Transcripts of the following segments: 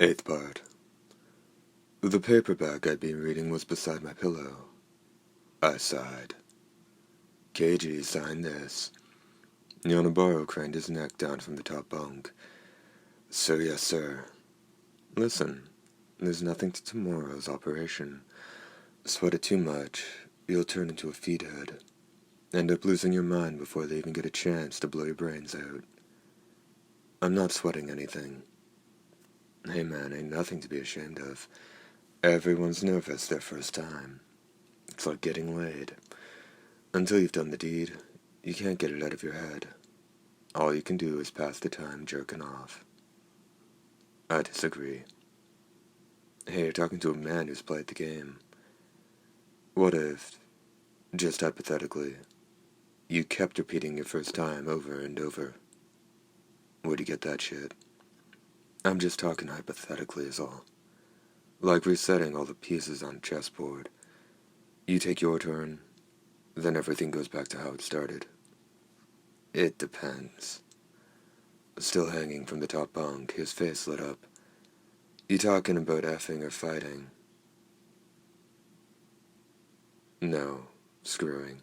Eighth part. The paperback I'd been reading was beside my pillow. I sighed. KG signed this. Yonabaro craned his neck down from the top bunk. So yes, sir. Listen, there's nothing to tomorrow's operation. Sweat it too much, you'll turn into a feedhead. End up losing your mind before they even get a chance to blow your brains out. I'm not sweating anything. Hey man, ain't nothing to be ashamed of. Everyone's nervous their first time. It's like getting laid. Until you've done the deed, you can't get it out of your head. All you can do is pass the time jerking off. I disagree. Hey, you're talking to a man who's played the game. What if, just hypothetically, you kept repeating your first time over and over? Would you get that shit? I'm just talking hypothetically is all. Like resetting all the pieces on a chessboard. You take your turn, then everything goes back to how it started. It depends. Still hanging from the top bunk, his face lit up. You talking about effing or fighting? No, screwing.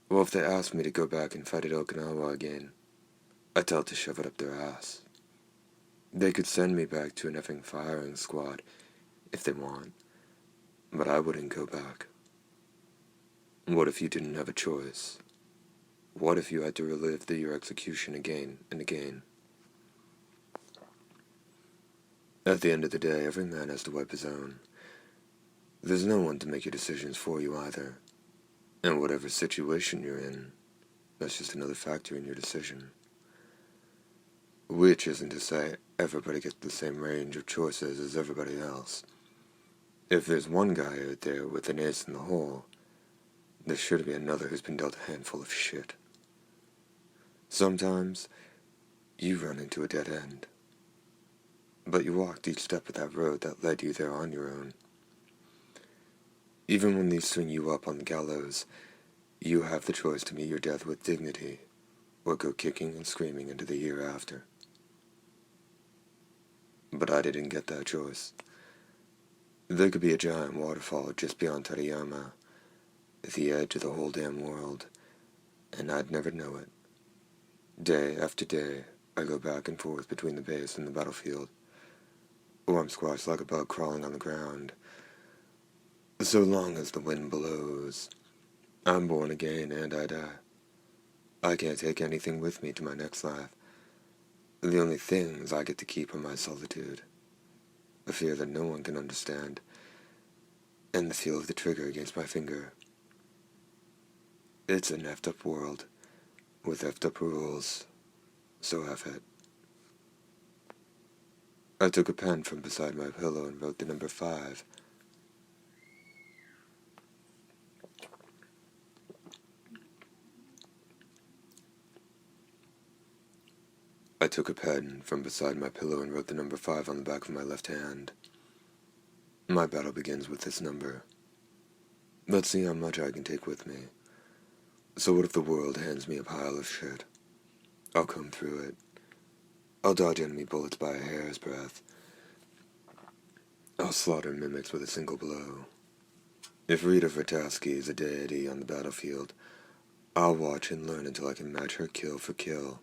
Well, if they asked me to go back and fight at Okinawa again, I'd tell to shove it up their ass. They could send me back to an effing firing squad, if they want, but I wouldn't go back. What if you didn't have a choice? What if you had to relive your execution again and again? At the end of the day, every man has to wipe his own. There's no one to make your decisions for you either. And whatever situation you're in, that's just another factor in your decision. Which isn't to say everybody gets the same range of choices as everybody else. If there's one guy out there with an ace in the hole, there should be another who's been dealt a handful of shit. Sometimes, you run into a dead end. But you walked each step of that road that led you there on your own. Even when they swing you up on the gallows, you have the choice to meet your death with dignity, or go kicking and screaming into the hereafter. But I didn't get that choice. There could be a giant waterfall just beyond Tariyama, at the edge of the whole damn world, and I'd never know it. Day after day, I go back and forth between the base and the battlefield, or I'm squashed like a bug crawling on the ground. So long as the wind blows, I'm born again and I die. I can't take anything with me to my next life. The only things I get to keep are my solitude, a fear that no one can understand, and the feel of the trigger against my finger. It's an effed up world, with effed up rules, so have it. I took a pen from beside my pillow and wrote the number 5. I took a pen from beside my pillow and wrote the number 5 on the back of my left hand. My battle begins with this number. Let's see how much I can take with me. So what if the world hands me a pile of shit? I'll come through it. I'll dodge enemy bullets by a hair's breadth. I'll slaughter mimics with a single blow. If Rita Vertasky is a deity on the battlefield, I'll watch and learn until I can match her kill for kill.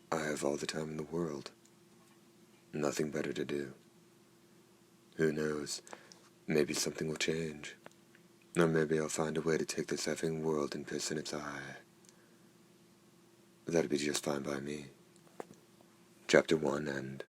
I have all the time in the world. Nothing better to do. Who knows? Maybe something will change. Or maybe I'll find a way to take this effing world and piss in its eye. That'd be just fine by me. Chapter 1 end.